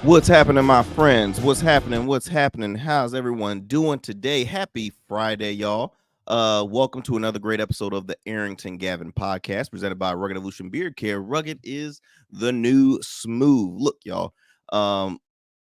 What's happening, my friends? What's happening? What's happening? How's everyone doing today? Happy Friday, y'all. Welcome to another great episode of the Arrington Gavin podcast presented by Rugged Evolution Beard Care. Rugged is the new smooth. Look, y'all. Um,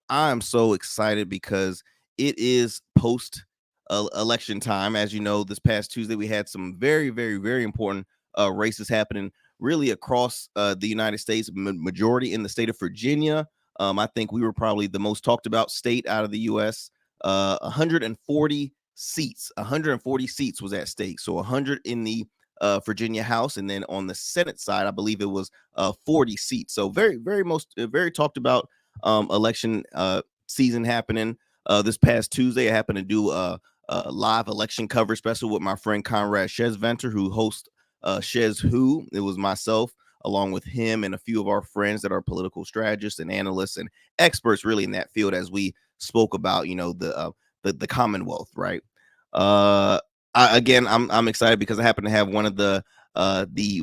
I'm so excited because it is post election time. As you know, this past Tuesday we had some very, very, very important races happening really across the United States, majority in the state of Virginia. I think we were probably the most talked about state out of the U.S. 140 seats, 140 seats was at stake. So 100 in the Virginia House, and then on the Senate side, I believe it was 40 seats. So very, very very talked about election season happening this past Tuesday. I happened to do a live election coverage special with my friend Conrad Shezventer, who hosts Shez Who. It was myself along with him and a few of our friends that are political strategists and analysts and experts really in that field as we spoke about, the Commonwealth, right? I'm excited because I happen to have one of the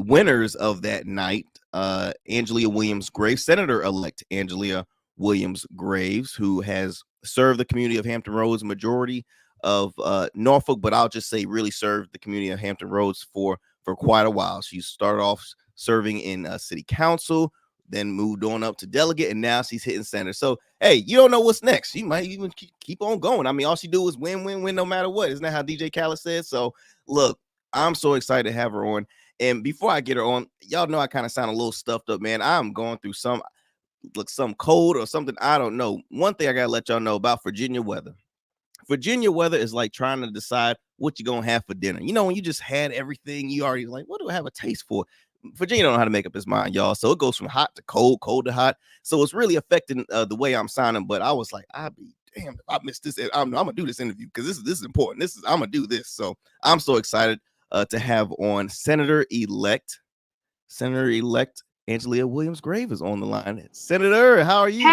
winners of that night, Angelia Williams Graves, Senator-elect Angelia Williams Graves, who has served the community of Hampton Roads, majority of Norfolk, but I'll just say really served the community of Hampton Roads for quite a while. She started off serving in city council, then moved on up to delegate, and now she's hitting senator. So, hey, you don't know what's next. She might even keep on going. I mean, all she do is win, win, win, no matter what. Isn't that how DJ Khaled said? So, look, I'm so excited to have her on. And before I get her on, y'all know I kind of sound a little stuffed up, man. I'm going through some cold or something. I don't know. One thing I gotta let y'all know about Virginia weather. Virginia weather is like trying to decide what you're gonna have for dinner. You know, when you just had everything, you already like, what do I have a taste for? Virginia don't know how to make up his mind, y'all. So it goes from hot to cold, cold to hot. So it's really affecting the way I'm sounding. But I was like, I'd be damned if I missed this. I'm gonna do this interview because this is important. I'm gonna do this. So I'm so excited to have on Senator-elect Angelia Williams Grave is on the line. Senator, how are Hey, you?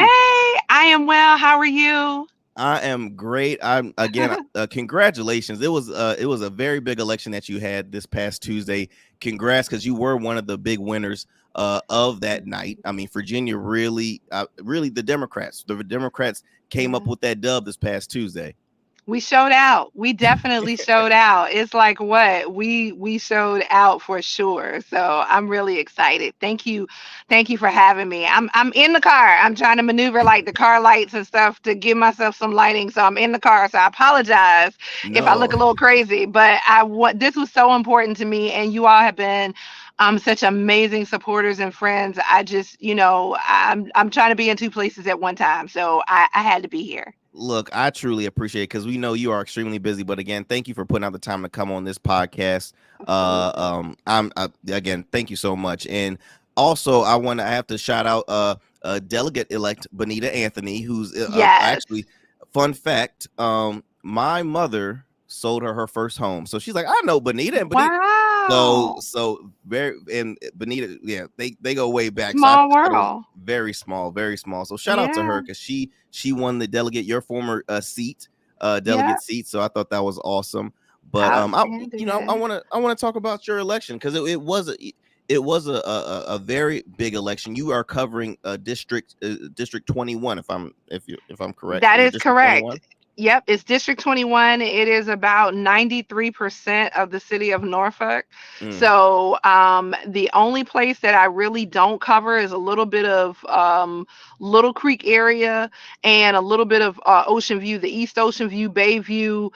I am well. How are you? I am great. I'm again. Congratulations. It was a very big election that you had this past Tuesday. Congrats, because you were one of the big winners of that night. I mean, Virginia really the Democrats came up Mhm. with that dub this past Tuesday. We showed out. We definitely showed out. It's like what we showed out for sure. So I'm really excited. Thank you for having me. I'm in the car. I'm trying to maneuver like the car lights and stuff to give myself some lighting. So I'm in the car. So I apologize if I look No, a little crazy, but I want this was so important to me, and you all have been such amazing supporters and friends. I just I'm trying to be in two places at one time, so I had to be here. look, I truly appreciate it because we know you are extremely busy. But again, thank you for putting out the time to come on this podcast. Absolutely. Again, thank you so much. And also, I have to shout out delegate elect Benita Anthony, who's Yes. actually, fun fact, my mother sold her first home, so she's like, I know Benita, and Benita. Wow. So very, and Benita, yeah, they go way back. So I Small just thought it was world. very small, very small. So shout out to Yeah. her because she won the delegate, your former seat, Yeah. delegate seat. So I thought that was awesome. But I Outstanding. want to talk about your election because it was a very big election. You are covering district 21, if I'm correct. That Is it is district correct. 21? Yep, it's District 21. It is about 93% of the city of Norfolk. Mm, So the only place that I really don't cover is a little bit of Little Creek area and a little bit of Ocean View, the East Ocean View, Bayview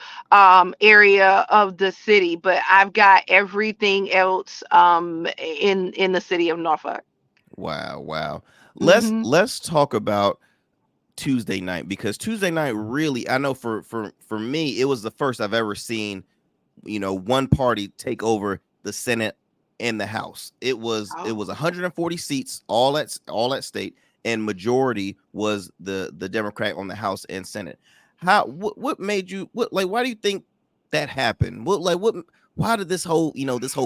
area of the city. But I've got everything else in the city of Norfolk. wow, wow. Hmm. Let's talk about Tuesday night, because Tuesday night really, I know for me, it was the first I've ever seen, one party take over the Senate and the House. It was Oh. 140 seats, all at state, and majority was the Democrat on the House and Senate. What made you, what, like, why do you think that happened? Why did this whole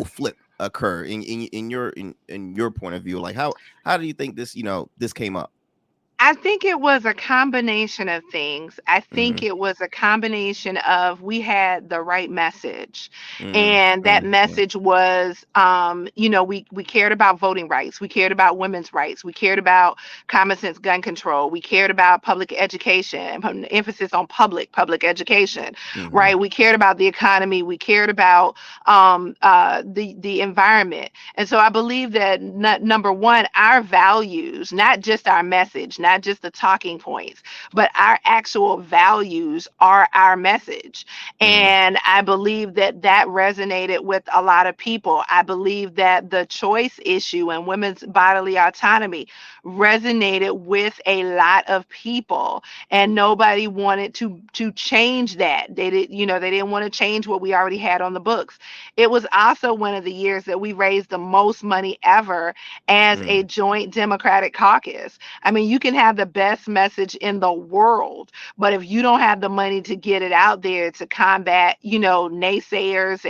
flip occur in your point of view? Like, how do you think this came up? I think it was a combination of things. I think Mm, it was a combination of we had the right message. mm, And that mm, mm, message was, we cared about voting rights. We cared about women's rights. We cared about common sense gun control. We cared about public education, and put an emphasis on public education, mhm, right? We cared about the economy. We cared about the environment. And so I believe that number one, our values, not just our message, not just the talking points, but our actual values are our message. mm, And I believe that that resonated with a lot of people. I believe that the choice issue and women's bodily autonomy resonated with a lot of people, and nobody wanted to change that. They didn't want to change what we already had on the books. It was also one of the years that we raised the most money ever as a mm, joint Democratic caucus. I mean, you can have the best message in the world, but if you don't have the money to get it out there to combat, naysayers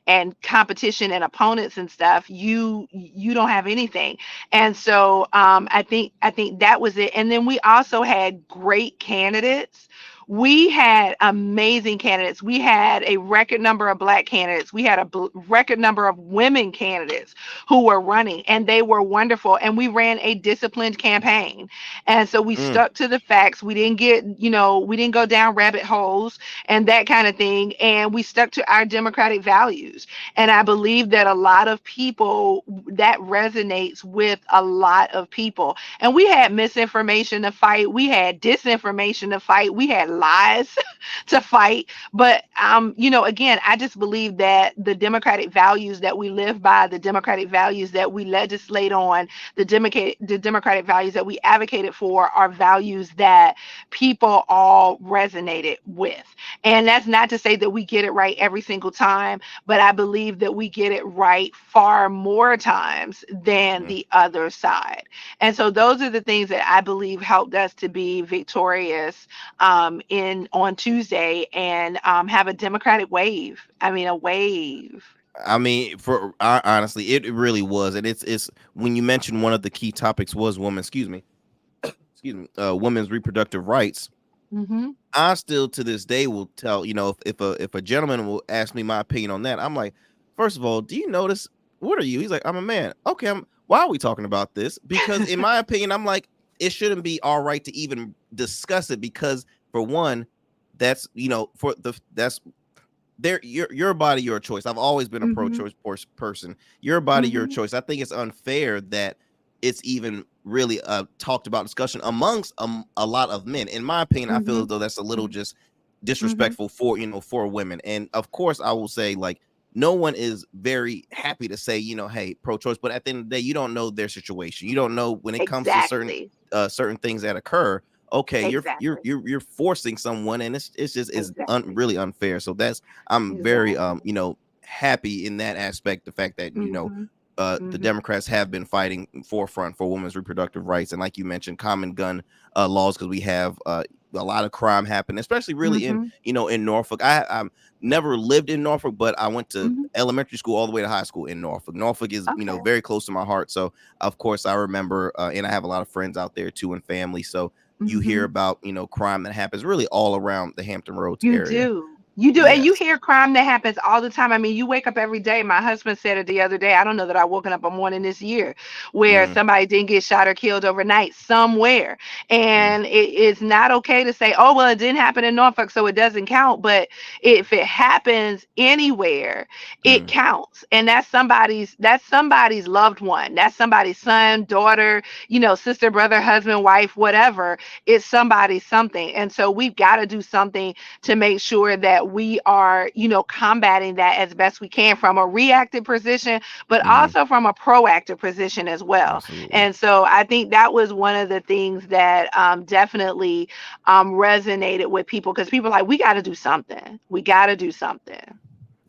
and competition and opponents and stuff, you don't have anything. And so I think that was it. And then we also had great candidates. We had amazing candidates. We had a record number of black candidates. We had a record number of women candidates who were running, and they were wonderful. And we ran a disciplined campaign. And so we mm. stuck to the facts. We didn't go down rabbit holes and that kind of thing. And we stuck to our democratic values. And I believe that a lot of people, that resonates with a lot of people. And we had misinformation to fight. We had disinformation to fight. We had lies to fight. But again, I just believe that the democratic values that we live by, the democratic values that we legislate on, the democratic values that we advocated for are values that people all resonated with. And that's not to say that we get it right every single time, but I believe that we get it right far more times than Mm. the other side. And so those are the things that I believe helped us to be victorious in on Tuesday and have a democratic wave. I mean, a wave. I mean, honestly, it really was, and it's when you mentioned one of the key topics was women. Excuse me, women's reproductive rights. Hmm. I still to this day will tell, if a gentleman will ask me my opinion on that, I'm like, first of all, do you notice what are you? He's like, I'm a man. Okay, why are we talking about this? Because in my opinion, I'm like, it shouldn't be all right to even discuss it because for one, that's that's your body, your choice. I've always been a Hmm. pro-choice person. Your body, your Hmm. choice. I think it's unfair that it's even really talked about discussion amongst a lot of men. In my opinion, I feel Hmm. as though that's a little just Hmm. disrespectful for women. And of course, I will say like no one is very happy to say hey pro-choice, but at the end of the day, you don't know their situation. You don't know when it comes to Exactly. certain things that occur. Okay, Exactly. you're forcing someone, and it's just is Exactly. really unfair. So that's I'm very Exactly. happy in that aspect. The fact that Hmm. the Hmm. Democrats have been fighting forefront for women's reproductive rights, and like you mentioned, common gun laws because we have a lot of crime happening, especially really in Hmm. in Norfolk. I'm never lived in Norfolk, but I went to Hmm. elementary school all the way to high school in Norfolk. Norfolk is Okay. very close to my heart, so of course I remember, and I have a lot of friends out there too and family. So you hear Hmm. about crime that happens really all around the Hampton Roads You area. do. You do. And you Yes. hear crime that happens all the time. I mean, you wake up every day. My husband said it the other day. I don't know that I woken up a morning this year where Mm, somebody didn't get shot or killed overnight somewhere. mm, And it's not okay to say, oh, well, it didn't happen in Norfolk, so it doesn't count. But if it happens anywhere, it mm, counts. And that's somebody's loved one. That's somebody's son, daughter, sister, brother, husband, wife, whatever. It's somebody's something. And so we've got to do something to make sure that we are, combating that as best we can from a reactive position, but mm, also from a proactive position as well. absolutely. And so I think that was one of the things that definitely resonated with people because people are like, we got to do something. We got to do something.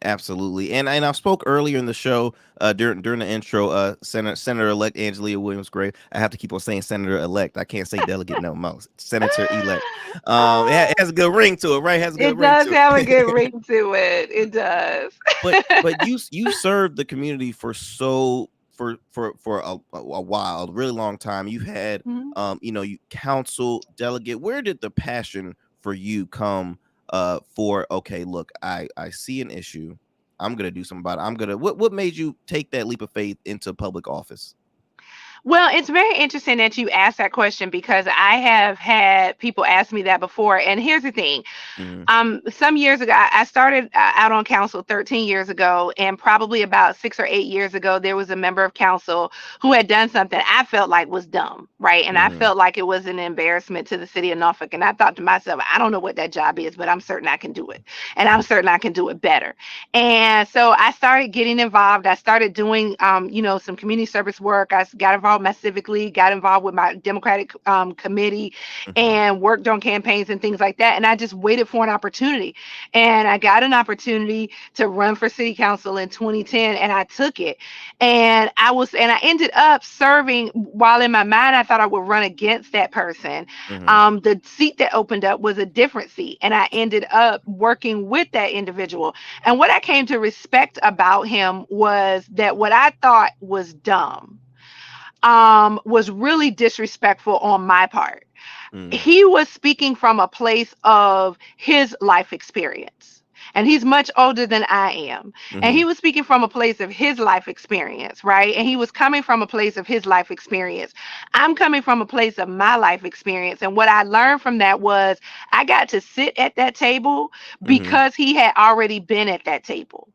Absolutely. And I spoke earlier in the show during the intro, Senator elect Angelia Williams Gray. I have to keep on saying Senator elect. I can't say delegate no more. Senator elect. It has a good ring to it, right? It has a good It ring does to have a good it. ring to it. It does. But you served the community for for a while, a really long time. You had Mhm. you council delegate. Where did the passion for you come for, okay, look, I see an issue, I'm gonna do something about it. I'm gonna what made you take that leap of faith into public office? Well, it's very interesting that you asked that question because I have had people ask me that before. And here's the thing. Mm-hmm. Some years ago, I started out on council 13 years ago, and probably about 6 or 8 years ago, there was a member of council who had done something I felt like was dumb, right? And I Mm-hmm. felt like it was an embarrassment to the city of Norfolk. And I thought to myself, I don't know what that job is, but I'm certain I can do it. And I'm certain I can do it better. And so I started getting involved. I started doing, some community service work. I got involved with my civic league, got involved with my Democratic committee, Mm-hmm. and worked on campaigns and things like that. And I just waited for an opportunity. And I got an opportunity to run for city council in 2010, and I took it. And I ended up serving while in my mind I thought I would run against that person. Mm-hmm. The seat that opened up was a different seat, and I ended up working with that individual. And what I came to respect about him was that what I thought was dumb was really disrespectful on my part. Mm-hmm. He was speaking from a place of his life experience. And he's much older than I am. And Mm-hmm. he was speaking from a place of his life experience, right? And he was coming from a place of his life experience. I'm coming from a place of my life experience. And what I learned from that was I got to sit at that table Mm-hmm. because he had already been at that table.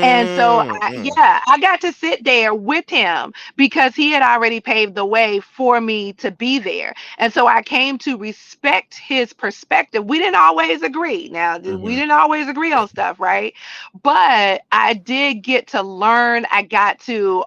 And so, Mm-hmm. yeah, I got to sit there with him because he had already paved the way for me to be there. And so I came to respect his perspective. We didn't always agree. Now, we Mm-hmm. didn't always agree on stuff, right? But I did get to learn. I got to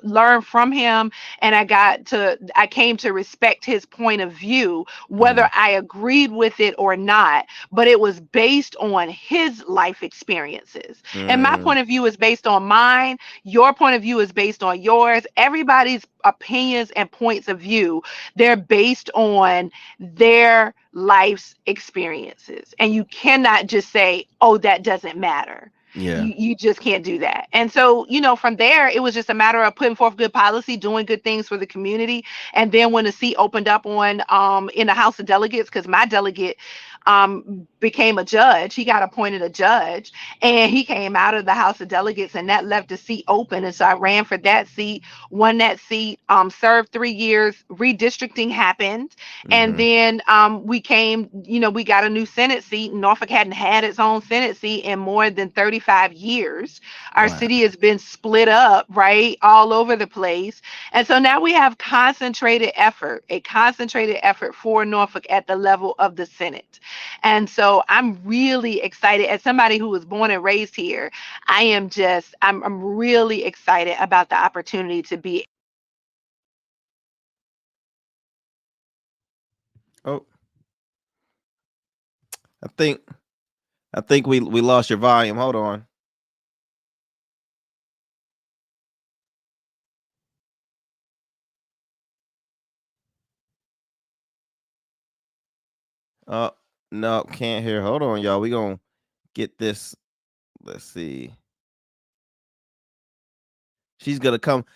learn from him, and I came to respect his point of view, Mm-hmm. whether I agreed with it or not. But it was based on his life experiences, and my Mm-hmm. point of view is based on mine. Your point of view is based on yours. Everybody's opinions and points of view, they're based on their life's experiences. And you cannot just say, oh, that doesn't matter. Yeah. You just can't do that. And so, from there, it was just a matter of putting forth good policy, doing good things for the community. And then when the seat opened up on in the House of Delegates, because my delegate became a judge, he got appointed a judge, and he came out of the House of Delegates, and that left the seat open. And so I ran for that seat, won that seat, served 3 years. Redistricting happened, and Mm-hmm. then we got a new Senate seat. Norfolk hadn't had its own Senate seat in more than 35 years. Our Wow. city has been split up, right, all over the place. And so now we have a concentrated effort for Norfolk at the level of the Senate. And so I'm really excited as somebody who was born and raised here. I'm really excited about the opportunity to be. Oh, I think we lost your volume. Hold on. Oh, no, can't hear. Hold on, y'all. We gonna get this. Let's see. She's gonna come.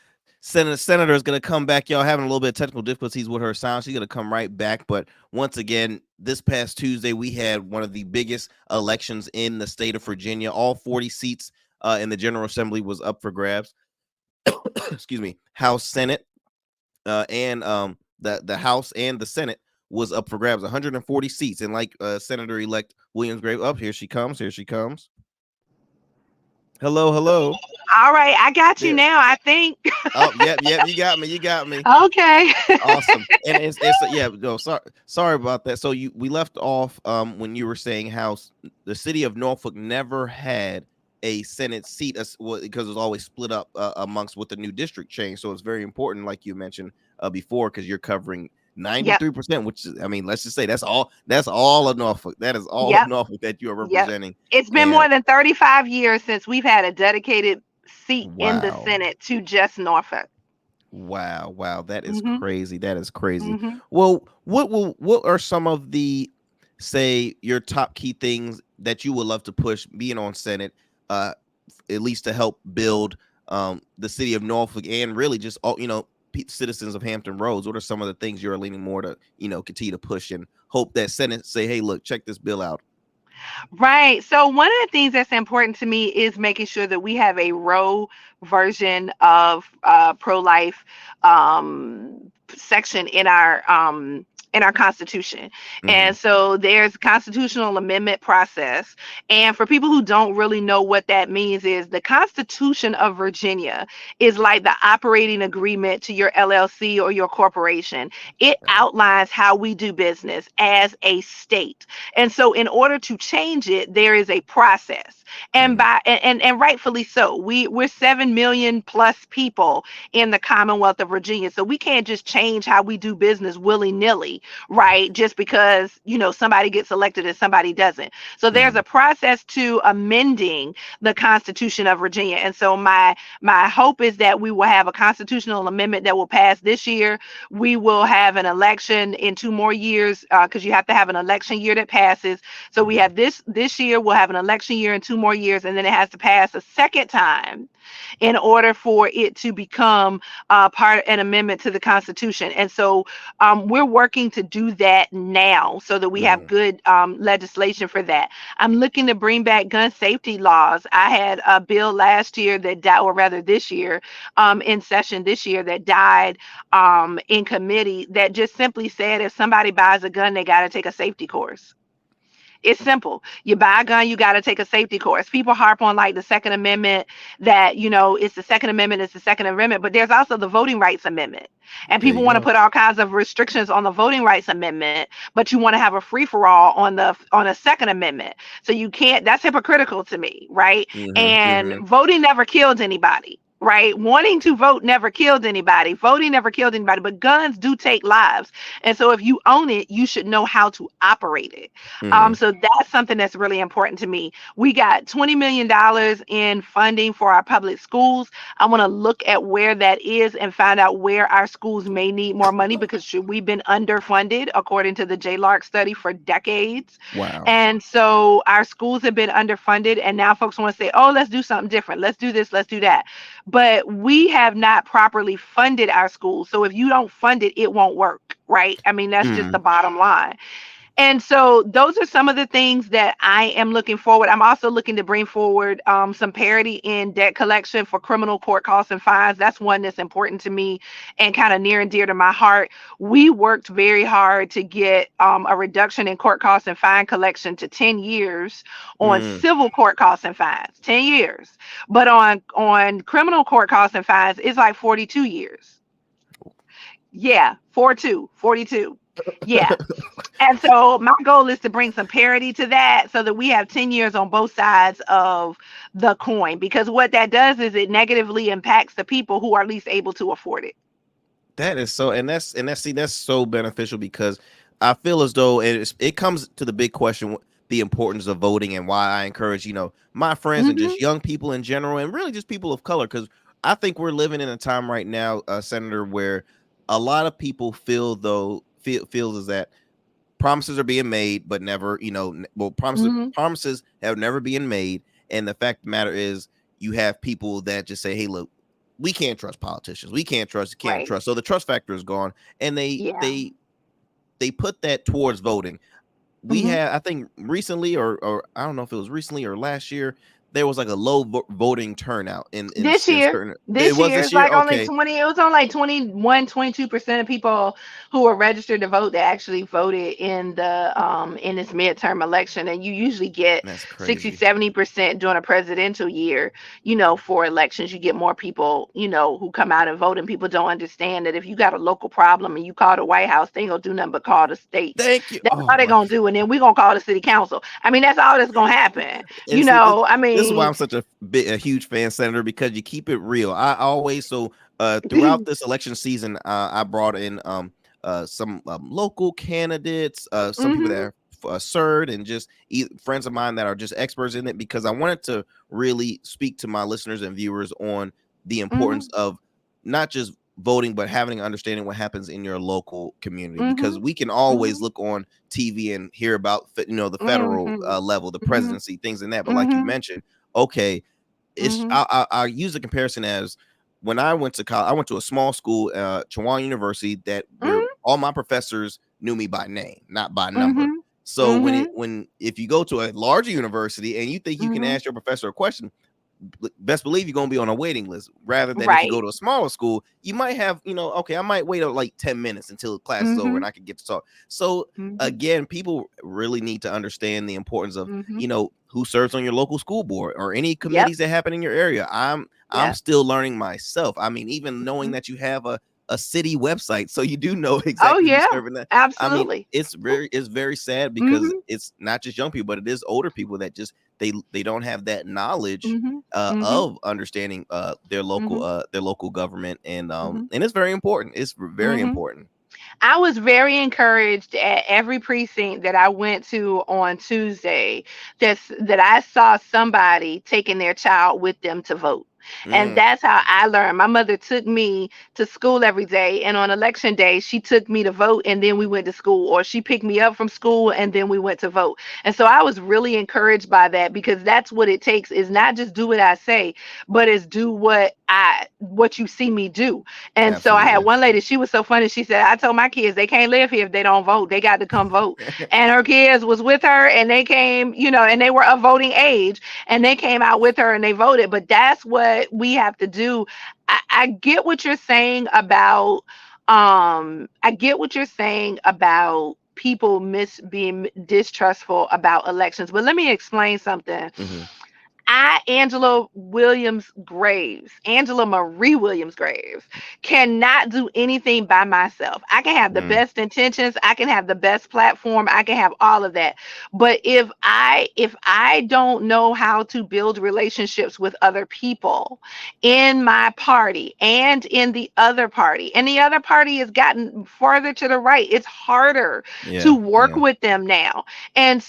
Senator is gonna come back. Y'all having a little bit of technical difficulties with her sound. She's gonna come right back. But once again, this past Tuesday we had one of the biggest elections in the state of Virginia. All 40 seats in the General Assembly was up for grabs. Excuse me. House, Senate, and the House and the Senate was up for grabs. 140 seats, and like Senator-elect Williams Grave, up here she comes. Here she comes. Hello, hello. All right, I got you There. now, I think. Oh, yep, yep. You got me. You got me. Okay. Awesome. And it's yeah, no, sorry about that. So we left off when you were saying how the city of Norfolk never had a Senate seat because it was always split up amongst with the new district change. So it's very important, like you mentioned before, because you're covering Yep. 93%, which is, I mean, let's just say that's all of Norfolk. That is all of Yep. Norfolk that you are Yep. representing. It's been And more than 35 years since we've had a dedicated seat in the wow. Senate to just Norfolk. Wow, wow, that is Mhm. crazy. That is crazy. Mhm. Well, what are some of the, say, your top key things that you would love to push being on Senate, uh at least to help build the city of Norfolk and really just all citizens of Hampton Roads? What are some of the things you're leaning more to continue to push and hope that Senate say, hey, look, check this bill out? Right. So one of the things that's important to me is making sure that we have a Roe version of pro-life section in our Constitution. Mm-hmm. And so there's a constitutional amendment process. And for people who don't really know what that means, is the Constitution of Virginia is like the operating agreement to your LLC or your corporation. It outlines how we do business as a state. And so in order to change it, there is a process. And Mm-hmm. and rightfully so. We're 7 million plus people in the Commonwealth of Virginia. So we can't just change how we do business willy-nilly, right? Just because, somebody gets elected and somebody doesn't. So there's Mm-hmm. a process to amending the Constitution of Virginia. And so my hope is that we will have a constitutional amendment that will pass this year. We will have an election in 2 more years, because you have to have an election year that passes. So we Mm-hmm. have this year, we'll have an election year in 2 more years, and then it has to pass a second time in order for it to become part an amendment to the Constitution. And so we're working to do that now so that we have Mm-hmm. good legislation for that. I'm looking to bring back gun safety laws. I had a bill last year that died, or rather this year, in session this year, that died in committee, that just simply said if somebody buys a gun, they got to take a safety course. It's simple. You buy a gun, you got to take a safety course. People harp on like the Second Amendment, that, it's the Second Amendment, it's the Second Amendment, but there's also the Voting Rights Amendment. And There people you want to go. put all kinds of restrictions on the Voting Rights Amendment, but you want to have a free for all on a Second Amendment. So you can't, that's hypocritical to me, right? Mm-hmm. And Mm-hmm. voting never killed anybody. Right? Wanting to vote never killed anybody. Voting never killed anybody, but guns do take lives. And so if you own it, you should know how to operate it. Mm-hmm. So that's something that's really important to me. We got $20 million in funding for our public schools. I want to look at where that is and find out where our schools may need more money, because we've been underfunded according to the JLARC study for decades. Wow. And so our schools have been underfunded, and now folks want to say, oh, let's do something different. Let's do this, let's do that. But we have not properly funded our schools. So if you don't fund it, it won't work, right? I mean, that's just Mm-hmm. the bottom line. And so those are some of the things that I am looking forward. I'm also looking to bring forward some parity in debt collection for criminal court costs and fines. That's one that's important to me and kind of near and dear to my heart. We worked very hard to get a reduction in court costs and fine collection to 10 years on Mm. civil court costs and fines, 10 years. But on criminal court costs and fines, it's like 42 years. Yeah, 42. Yeah. And so my goal is to bring some parity to that so that we have 10 years on both sides of the coin, because what that does is it negatively impacts the people who are least able to afford it. That is so, that's so beneficial because I feel as though it comes to the big question, the importance of voting and why I encourage, my friends and Mhm. just young people in general, and really just people of color, because I think we're living in a time right now, Senator, where a lot of people feels is that promises are being made, but never, Mhm. promises have never been made. And the fact of the matter is, you have people that just say, "Hey, look, we can't trust politicians. We can't Right. trust." So the trust factor is gone, and Yeah. they put that towards voting. We Mhm. had, I think, recently, or I don't know if it was recently or last year, there was like a low voting turnout This in year, certain. It this was year, this it's year. like only Okay, 20, it was only like 21, 22% of people who were registered to vote that actually voted in this midterm election. And you usually get that's 60, crazy. 70% during a presidential year, for elections. You get more people, who come out and vote, and people don't understand that if you got a local problem and you call the White House, they ain't gonna do nothing but call the state. Thank you. That's Oh all they're my. gonna do, and then we're gonna call the city council. I mean, that's all that's gonna happen. And see, I this is why mean, I'm such a huge fan, Senator, because you keep it real. I always throughout this election season, I brought in some local candidates, some people that hmm are served, and just friends of mine that are just experts in it, because I wanted to really speak to my listeners and viewers on the importance hmm of not just voting, but having an understanding what happens in your local community, because Mhm. we can always Mhm. look on TV and hear about the federal Mhm. level, the Mhm. presidency, things and that. But like you Mhm. mentioned, okay, it's Mhm. I use the comparison as when I went to college. I went to a small school, Chowan University, that where Mhm. all my professors knew me by name, not by number. Mhm. So Mhm. when if you go to a larger university and you think you can Mhm. ask your professor a question, best believe you're going to be on a waiting list, rather than if you go Right. to a smaller school, you might have, okay, I might wait like 10 minutes until class is over and Mhm. I can get to talk. So Mhm. again, people really need to understand the importance of, Mhm. who serves on your local school board or any Yep. committees that happen in your area. I'm Yep. still learning myself. I mean, even knowing Mhm. that you have a city website, so you do know Oh exactly who's yeah. serving that. I mean, Absolutely. it's very sad, because Mhm. it's not just young people, but it is older people that just they don't have that knowledge Mhm. Mhm. of understanding Mhm. their local government, Mhm. and it's very important. It's very Mhm. important. I was very encouraged at every precinct that I went to on Tuesday that I saw somebody taking their child with them to vote. And Mm, that's how I learned. My mother took me to school every day, and on election day, she took me to vote, and then we went to school, or she picked me up from school, and then we went to vote. And so I was really encouraged by that, because that's what it takes, is not just do what I say, but is do what you see me do. And so I had absolutely. one lady, she was so funny. She said, I told my kids they can't live here if they don't vote. They got to come vote. And her kids was with her, and they came, and they were of voting age, and they came out with her and they voted. But that's what we have to do. I get what you're saying about people being distrustful about elections. But let me explain something. Hmm. Angela Marie Williams Graves, cannot do anything by myself. I can have the Mm, best intentions, I can have the best platform, I can have all of that. But if I don't know how to build relationships with other people in my party and in the other party, and the other party has gotten further to the right, it's harder to yeah, work yeah. with them now. And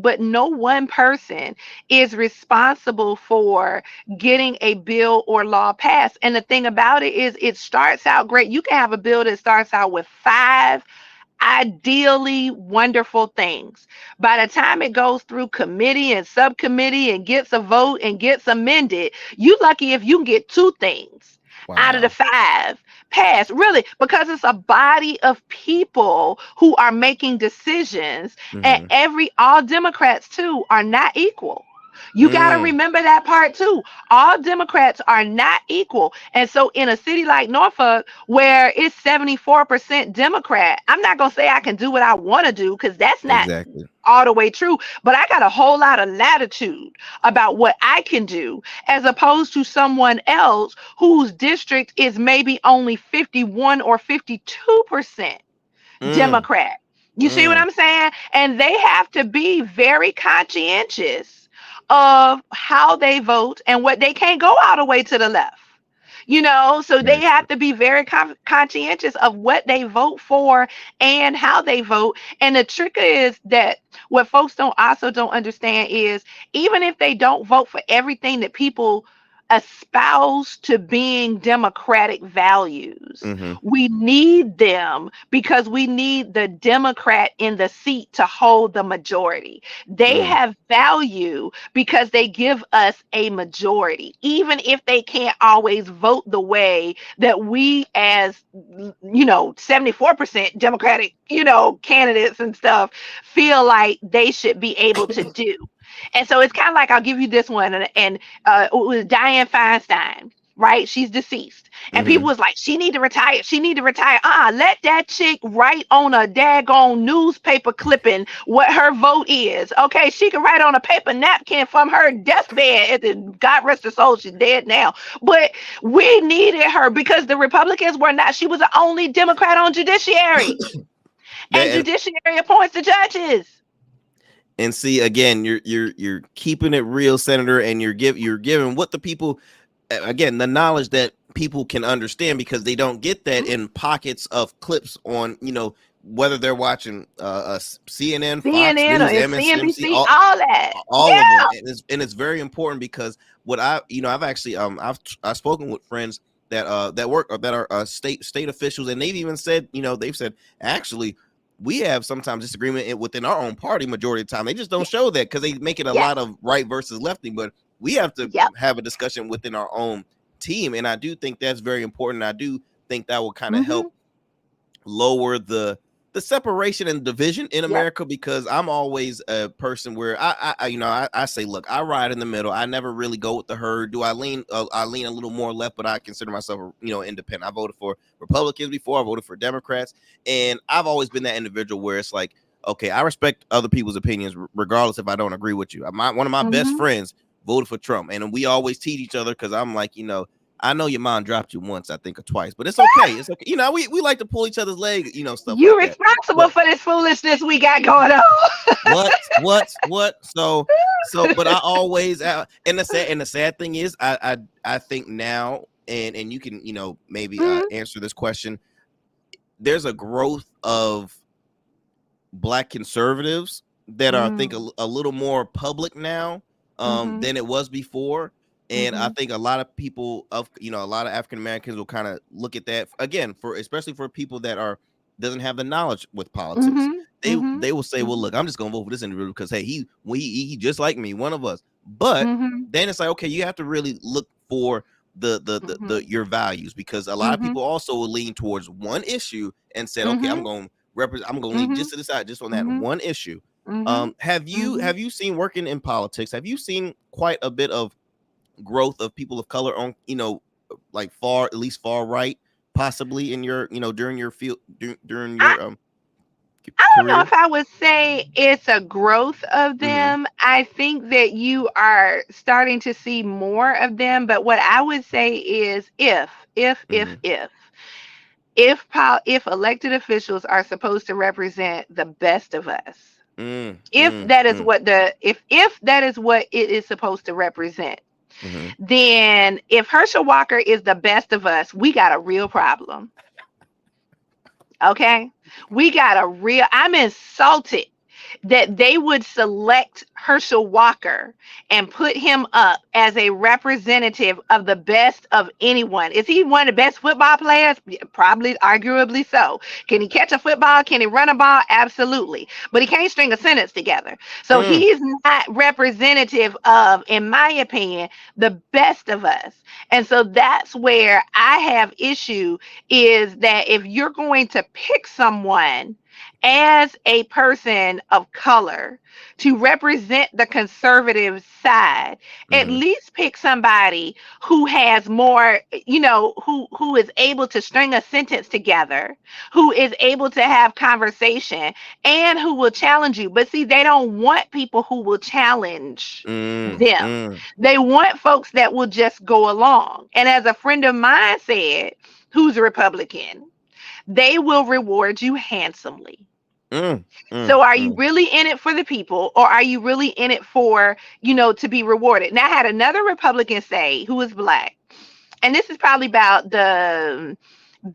but no one person is responsible for getting a bill or law passed. And the thing about it is, it starts out great. You can have a bill that starts out with five ideally wonderful things. By the time it goes through committee and subcommittee and gets a vote and gets amended, you lucky if you can get two things out of the Wow. five passed, really, because it's a body of people who are making decisions. And Hmm. all Democrats too are not equal. You got to Mm, remember that part too. All Democrats are not equal. And so in a city like Norfolk, where it's 74% Democrat, I'm not going to say I can do what I want to do, because that's not exactly. all the way true. But I got a whole lot of latitude about what I can do, as opposed to someone else whose district is maybe only 51 or 52% Mm, Democrat. You see what mm, I'm saying? And they have to be very conscientious of how they vote, and what they can't go all the way to the left. So they very have true. to be very conscientious of what they vote for and how they vote. And the trick is that what folks don't understand is, even if they don't vote for everything that people espouse to being democratic values, Hmm. we need them, because we need the Democrat in the seat to hold the majority. They Mm, have value because they give us a majority, even if they can't always vote the way that we, as 74% Democratic, candidates and stuff, feel like they should be able to do. And so it's kind of like, I'll give you this one, and it was Dianne Feinstein. Right, she's deceased, and people hmm. was like, she need to retire. She need to retire. Let that chick write on a daggone newspaper clipping what her vote is. Okay, she can write on a paper napkin from her deathbed. God rest her soul, she's dead now. But we needed her, because the Republicans were not. She was the only Democrat on judiciary, and that judiciary appoints the judges. and see, again, you're keeping it real, Senator, and you're giving what the people, again, the knowledge that people can understand, because they don't get that in pockets of clips on, whether they're watching CNN, Fox CNN or News, MSNBC, CNBC, all that. all of them. Yeah. And it's very important, because what I've actually I've spoken with friends that work, or that are state officials, and they've even said, they've said, actually, we have sometimes disagreement within our own party majority of the time. They just don't Yeah. show that, because they make it a Yeah. lot of right versus lefty. But we have to Yep. have a discussion within our own team. And I do think that's very important. I do think that will kind of Mhm. help lower the separation and division in Yep. America, because I'm always a person where I say, look, I ride in the middle. I never really go with the herd. Do I lean a little more left, but I consider myself, independent. I voted for Republicans before. I voted for Democrats, and I've always been that individual where it's like, okay, I respect other people's opinions regardless if I don't agree with you. One of my best Mhm. friends voted for Trump, and we always tease each other because I'm like, I know your mom dropped you once, I think, or twice, but it's okay. It's okay. We like to pull each other's leg, stuff You like that. responsible But for this foolishness we got going on. what? But I always, and the sad thing is, I think now, and you can, maybe Mhm. answer this question. There's a growth of Black conservatives that are, I think, Mm. a little more public now, Mhm. than it was before. And I Mhm. think a lot of people a lot of African Americans will kind of look at that again, for especially for people that are doesn't have the knowledge with politics. Mhm. They Mhm. will say, well, Mhm. look, I'm just gonna vote for this individual because, hey, he just like me, one of us. But Mhm. then it's like, okay, you have to really look for the Mhm. your values, because a lot of Mhm. people also will lean towards one issue and said, okay, Mhm. I'm gonna lean just Mhm. to the side, just on that Mhm. one issue. Mhm. Mhm. Have you seen, working in politics, have you seen quite a bit of growth of people of color on, like far, at least far right, possibly in your, during your field, during I your I don't know career? if I would say it's a growth of Mm-hmm. them. I think that you are starting to see more of them, but what I would say is if if Mm-hmm. if if elected officials are supposed to represent the best of us, Mm, if mm, that is mm, what if that is what it is supposed to represent, mm-hmm. then if Herschel Walker is the best of us, we got a real problem. Okay? We got a real, I'm insulted that they would select Herschel Walker and put him up as a representative of the best of anyone. Is he one of the best football players? Yeah, probably, arguably so. Can he catch a football? Can he run a ball? Absolutely. But he can't string a sentence together. So Mm, he's not representative of, in my opinion, the best of us. And so that's where I have issue, is that if you're going to pick someone as a person of color to represent the conservative side, at mm-hmm. least pick somebody who has more, who is able to string a sentence together, who is able to have conversation, and who will challenge you. But see, they don't want people who will challenge Mm, them. mm, They want folks that will just go along. And as a friend of mine said, who's a Republican, they will reward you handsomely. mm, mm, So are you mm. really in it for the people, or are you really in it for, to be rewarded? Now I had another Republican say, who is black, and this is probably about the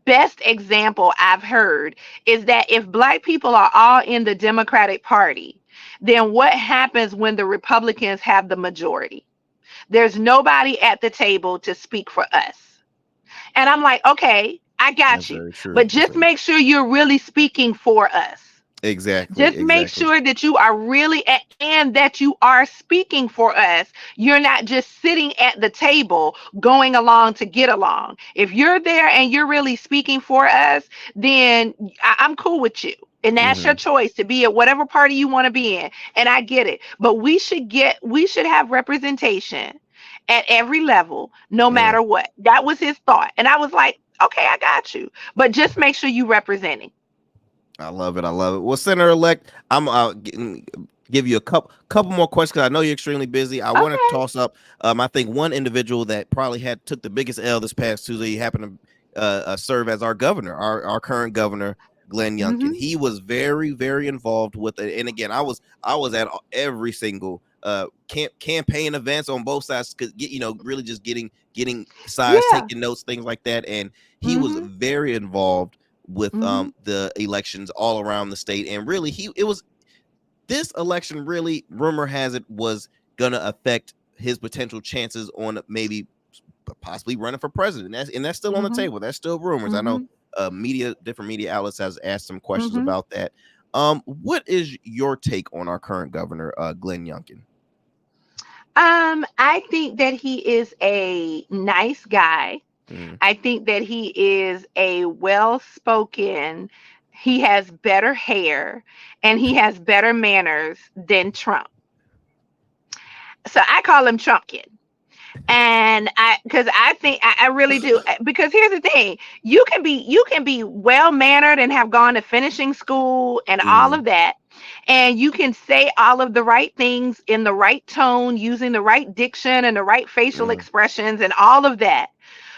best example I've heard, is that if black people are all in the Democratic Party, then what happens when the Republicans have the majority? There's nobody at the table to speak for us. And I'm like, okay, I That's got you. very true. But That's just very make sure you're really speaking for us. exactly, Just make exactly. sure that you are really and that you are speaking for us. You're not just sitting at the table going along to get along. If you're there and you're really speaking for us, then I'm cool with you. And that's your Mm-hmm. choice to be at whatever party you want to be in. And I get it. But we should have representation at every level, no Mm. matter what. That was his thought. And I was like, okay, I got you. But just make sure you representing. I love it. I love it. Well, Senator elect, I'm give you a couple more questions because I know you're extremely busy. I want to Okay. toss up. I think one individual that probably had took the biggest L this past Tuesday happened to serve as our governor, our current governor, Glenn Youngkin. Mhm. He was very very involved with it, and again, I was at every single campaign events on both sides, because really just getting sides, Yeah. taking notes, things like that, and he was Mhm. very involved with Mhm. the elections all around the state. And really, he it was this election, really, rumor has it, was gonna affect his potential chances on maybe possibly running for president. That's still on the Mhm. table. That's still rumors. I know Mhm. different media outlets has asked some questions Mhm. about that. What is your take on our current governor, Glenn Youngkin? I think that he is a nice guy. Mm, I think that he is a well spoken, he has better hair, and he has better manners than Trump. So I call him Trumpkin. And because I think I really do. Because here's the thing: you can be well mannered and have gone to finishing school and all mm, of that, and you can say all of the right things in the right tone, using the right diction and the right facial mm, expressions and all of that.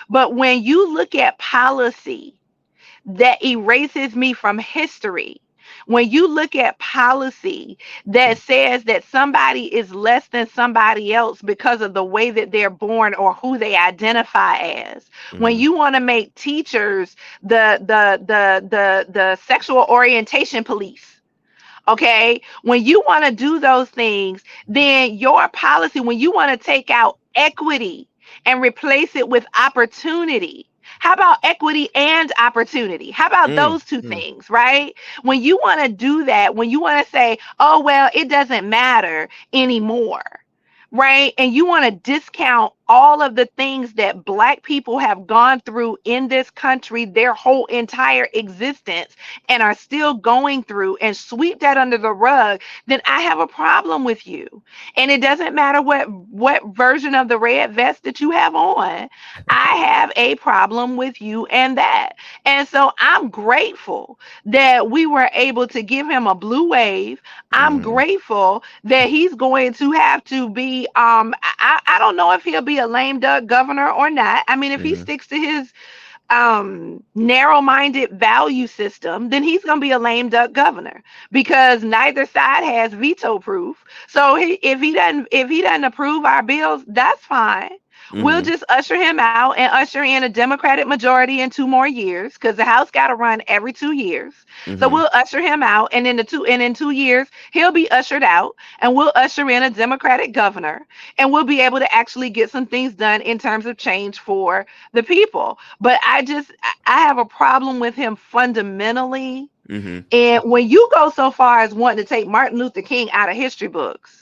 But when you look at policy that erases me from history, when you look at policy that says that somebody is less than somebody else because of the way that they're born or who they identify as, when mm, you want to make teachers the sexual orientation police, okay, when you want to do those things, then your policy, when you want to take out equity and replace it with opportunity, how about equity and opportunity? How about mm, those two mm, things, right? When you want to do that, when you want to say, oh, well, it doesn't matter anymore, right? And you want to discount all of the things that Black people have gone through in this country their whole entire existence and are still going through, and sweep that under the rug, then I have a problem with you. And it doesn't matter what version of the red vest that you have on. I have a problem with you and that. And so I'm grateful that we were able to give him a blue wave. I'm mm, grateful that he's going to have to be I don't know if he'll be a lame duck governor or not. I mean, if he mm, sticks to his narrow-minded value system, then he's going to be a lame duck governor, because neither side has veto proof. So if he doesn't approve our bills, that's fine. We'll mm, just usher him out and usher in a Democratic majority in 2 more years, because the House got to run every 2 years. So mm, we'll usher him out, and in 2 years he'll be ushered out, and we'll usher in a Democratic governor, and we'll be able to actually get some things done in terms of change for the people. But I have a problem with him fundamentally. mm. And when you go so far as wanting to take Martin Luther King out of history books,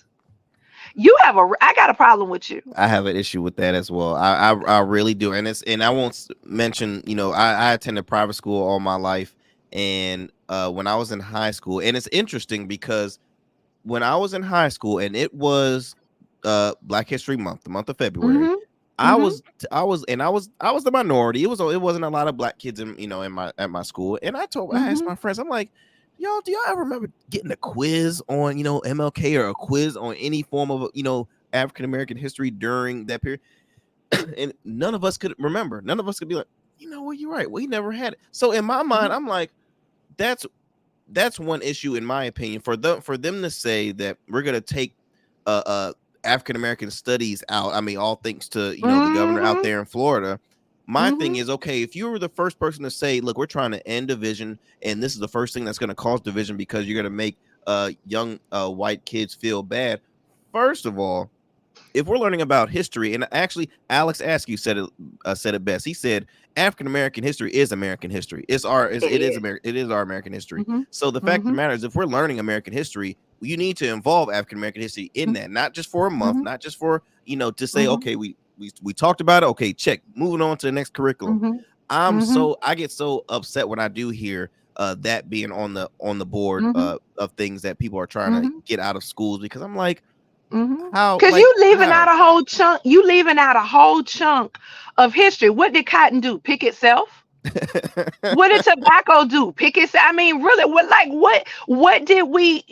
I got a problem with you. I have an issue with that as well. I really do, and I won't mention. I attended private school all my life, and when I was in high school, and it's interesting because when I was in high school, and it was Black History Month, the month of February. Mhm. I Mhm. was I was the minority. It wasn't a lot of Black kids in my at my school, and I asked Mhm. my friends, I'm like, y'all, do y'all ever remember getting a quiz on MLK, or a quiz on any form of African American history during that period? And none of us could remember. None of us could be like, well, you're right. We never had it. So in my mind, Mhm. I'm like, that's one issue in my opinion, for them to say that we're gonna take African American studies out. I mean, all thanks to the governor out Mhm. there in Florida. My thing Mhm. is, okay, if you were the first person to say, look, we're trying to end division, and this is the first thing that's going to cause division because you're going to make young white kids feel bad. First of all, if we're learning about history, and actually Alex Askew said it best. He said African American history is American history. It is. It is our American history. Mhm. So the fact of the Mhm. matter is, if we're learning American history, you need to involve African American history in that, not just for a month, Mhm. not just for to say, Mhm. okay, we talked about it, okay, check, moving on to the next curriculum. Mhm. Mhm. I get so upset when I do hear that being on the board Mhm. of things that people are trying to Mhm. get out of schools, because I'm like, Mhm. how, Cause like, you leaving out how? a whole chunk. You leaving out a whole chunk of history. What did cotton do? Pick itself. What did tobacco do? Pick it. I mean, really, what did we,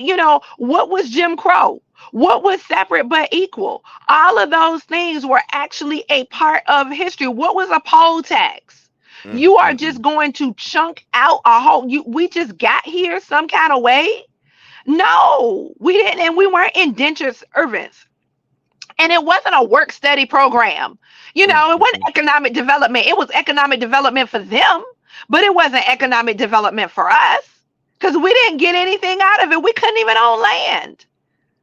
what was Jim Crow? What was separate but equal? All of those things were actually a part of history. What was a poll tax? Mm, You are mm, just mm. going to chunk out a whole, we just got here some kind of way? No, we didn't, and we weren't indentured servants. And it wasn't a work study program. Mm, It mm, wasn't mm. economic development. It was economic development for them, but it wasn't economic development for us, because we didn't get anything out of it. We couldn't even own land.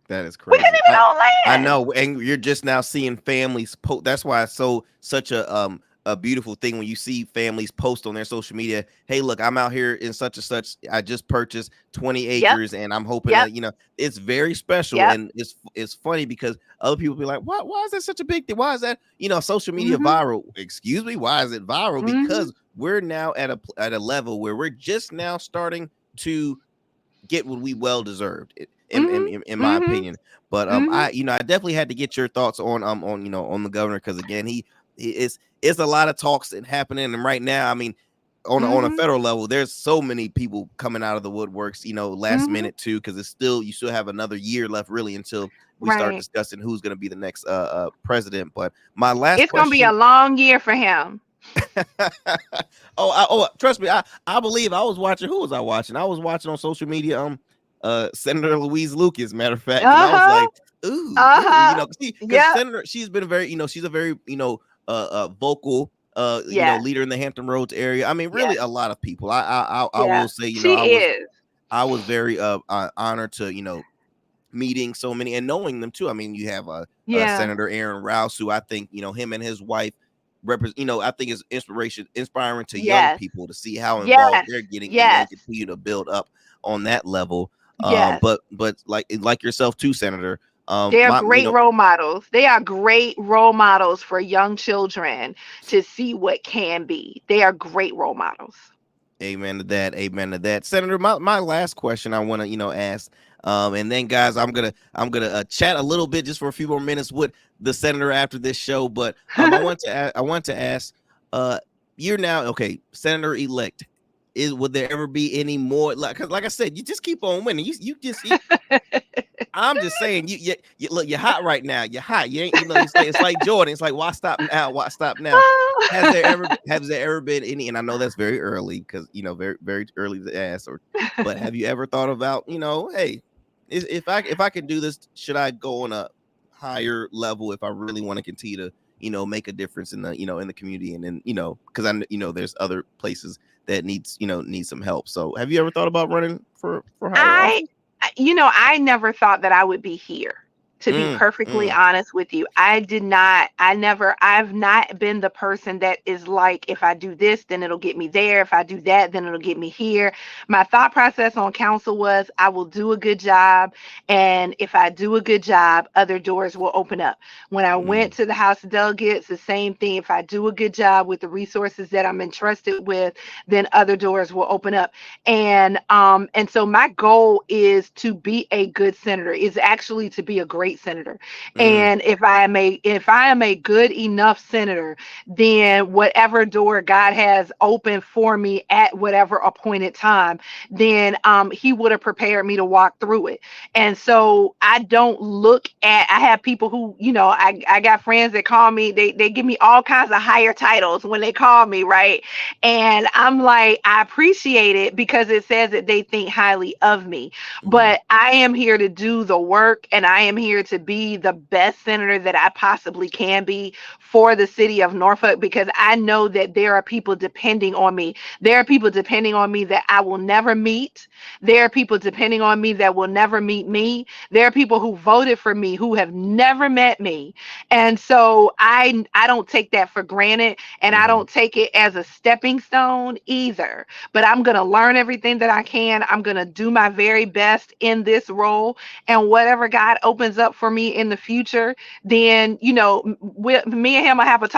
That is We couldn't crazy. even own I land. know, and you're just now seeing families. That's why it's such a a beautiful thing when you see families post on their social media, hey, look, I'm out here in such and such, I just purchased 20 Yep. acres and I'm hoping Yep. that, it's very special. Yep. And it's funny because other people be like, why is that such a big thing? Why is that, social media Mhm. viral? Excuse me, why is it viral? Mhm. Because we're now at a level where we're just now starting to get what we well deserved, in, Mhm. in in my Mhm. opinion. But Mhm. I definitely had to get your thoughts on the governor, because again, he it's a lot of talks and happening. And right now, I mean, on a Mhm. federal level, there's so many people coming out of the woodworks, last Mhm. minute too, because you still have another year left really until we start Right. discussing who's going to be the next president. But my last It's gonna be a question. long year for him. Trust me, I believe. I was watching. Who was I watching? I was watching on social media. Senator Louise Lucas, matter of fact, and I was Uh-huh. like, ooh, Uh-huh. because Yep. Senator, she's been very, she's a very, vocal, Yes. leader in the Hampton Roads area. I mean, really, Yes. a lot of people. I Yeah. will say, She is. I was very honored to meeting so many and knowing them too. I mean, you have Yeah. Senator Aaron Rouse, who I think him and his wife represent. I think is inspiring to young Yes. people to see how involved Yes. they're getting, and they Yes. continue to build up on that level. Yes. But like yourself too, Senator. They're My great role models. They are great role models for young children to see what can be. They are great role models. Amen to that. Amen to that. Senator, my last question I want to, ask. And then guys, I'm gonna chat a little bit just for a few more minutes with the senator after this show. But I want to ask, uh, you're now okay, Senator elect. Would there ever be any more, like I said, you just keep on winning. I'm just saying, you look, you're hot right now. You're hot. You ain't, it's like Jordan. It's like, why stop now? Why stop now? Has there ever been any? And I know that's very early, because very very early to ask. But have you ever thought about, hey, if I can do this, should I go on a higher level if I really want to continue to make a difference in the community, and then because there's other places that need some help. So have you ever thought about running for higher I, office? I never thought that I would be here. To be Mm, perfectly mm, honest with you, I did not, I've not been the person that is like, if I do this, then it'll get me there. If I do that, then it'll get me here. My thought process on council was, I will do a good job. And if I do a good job, other doors will open up. When I went mm, to the House of Delegates, the same thing. If I do a good job with the resources that I'm entrusted with, then other doors will open up. And so my goal is to be a good senator, is actually to be a great senator. mm, And if I am a good enough senator, then whatever door God has opened for me at whatever appointed time, then he would have prepared me to walk through it. And so I don't look at, I have people who, I got friends that call me, they give me all kinds of higher titles when they call me, right? And I'm like, I appreciate it because it says that they think highly of me. mm, But I am here to do the work, and I am here to be the best senator that I possibly can be for the city of Norfolk, because I know that there are people depending on me. There are people depending on me that I will never meet. There are people depending on me that will never meet me. There are people who voted for me who have never met me. And so I don't take that for granted, and I mhm. don't take it as a stepping stone either. But I'm going to learn everything that I can. I'm going to do my very best in this role. And whatever God opens up for me in the future, then, me and him will have a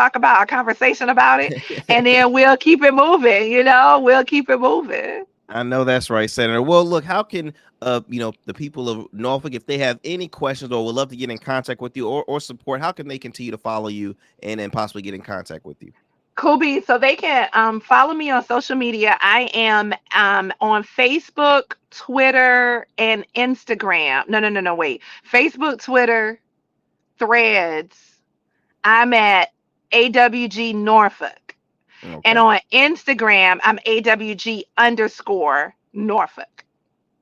conversation about it. And then we'll keep it moving, we'll keep it moving. I know that's right, Senator. Well, look, how can the people of Norfolk, if they have any questions or would love to get in contact with you, or support, how can they continue to follow you and possibly get in contact with you? Cool beans. So they can follow me on social media. I am on Facebook, Twitter, and Instagram. No, no, no, no, wait. Facebook, Twitter, Threads. I'm at AWG Norfolk. And Okay. on Instagram, I'm AWG underscore Norfolk.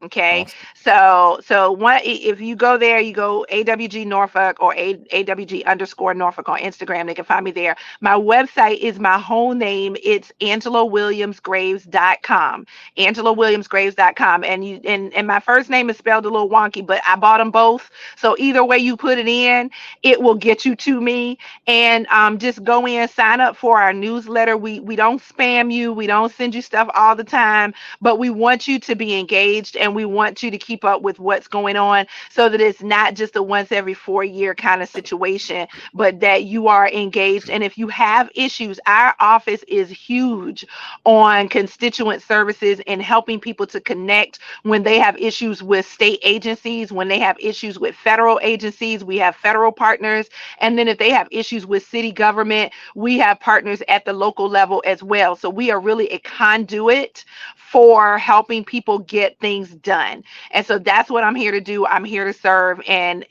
Okay, Awesome. so one, if you go there, you go AWG Norfolk or AWG underscore Norfolk on Instagram. They can find me there. My website is my whole name. It's AngelaWilliamsGraves.com. AngelaWilliamsGraves.com. And my first name is spelled a little wonky, but I bought them both. So either way you put it in, it will get you to me. And just go in, sign up for our newsletter. We don't spam you. We don't send you stuff all the time, but we want you to be engaged and we want you to keep up with what's going on so that it's not just a once every 4 year kind of situation, but that you are engaged. And if you have issues, our office is huge on constituent services and helping people to connect when they have issues with state agencies, when they have issues with federal agencies. We have federal partners. And then if they have issues with city government, we have partners at the local level as well. So we are really a conduit for helping people get things done. And so that's what I'm here to do. I'm here to serve and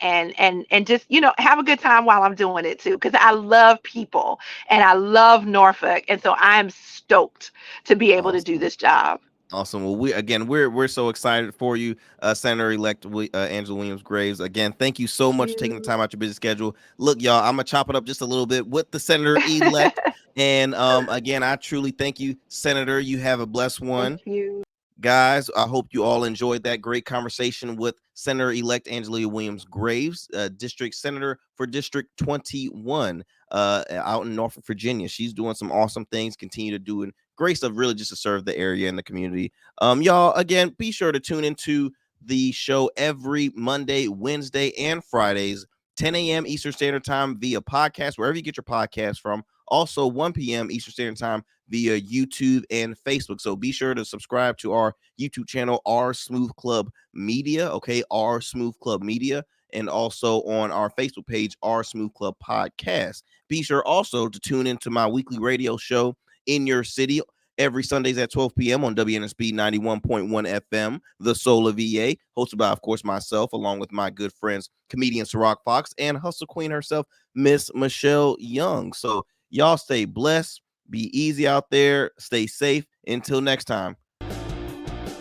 just, have a good time while I'm doing it too, because I love people and I love Norfolk. And so I'm stoked to be able to do Awesome. this job. Awesome. Well, we're so excited for you, Senator-elect Angela Williams Graves. Again, thank you so much for taking the You. time out your busy schedule. Look, y'all, I'm gonna chop it up just a little bit with the Senator-elect, and again, I truly thank you, Senator. You have a blessed Thank one. you. Guys, I hope you all enjoyed that great conversation with Senator-elect Angelia Williams Graves, District Senator for District 21, out in Norfolk, Virginia. She's doing some awesome things, continue to do, and great stuff, really, just to serve the area and the community. Y'all, again, be sure to tune into the show every Monday, Wednesday, and Fridays, 10 a.m. Eastern Standard Time via podcast, wherever you get your podcast from. Also, 1 p.m. Eastern Standard Time via YouTube and Facebook. So be sure to subscribe to our YouTube channel, R Smooth Club Media. Okay, R Smooth Club Media. And also on our Facebook page, R Smooth Club Podcast. Be sure also to tune into my weekly radio show, In Your City, every Sundays at 12 p.m. on WNSP 91.1 FM, The Soul of VA, hosted by, of course, myself, along with my good friends, comedian Ciroc Fox and Hustle Queen herself, Miss Michelle Young. So y'all stay blessed. Be easy out there. Stay safe. Until next time,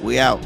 we out.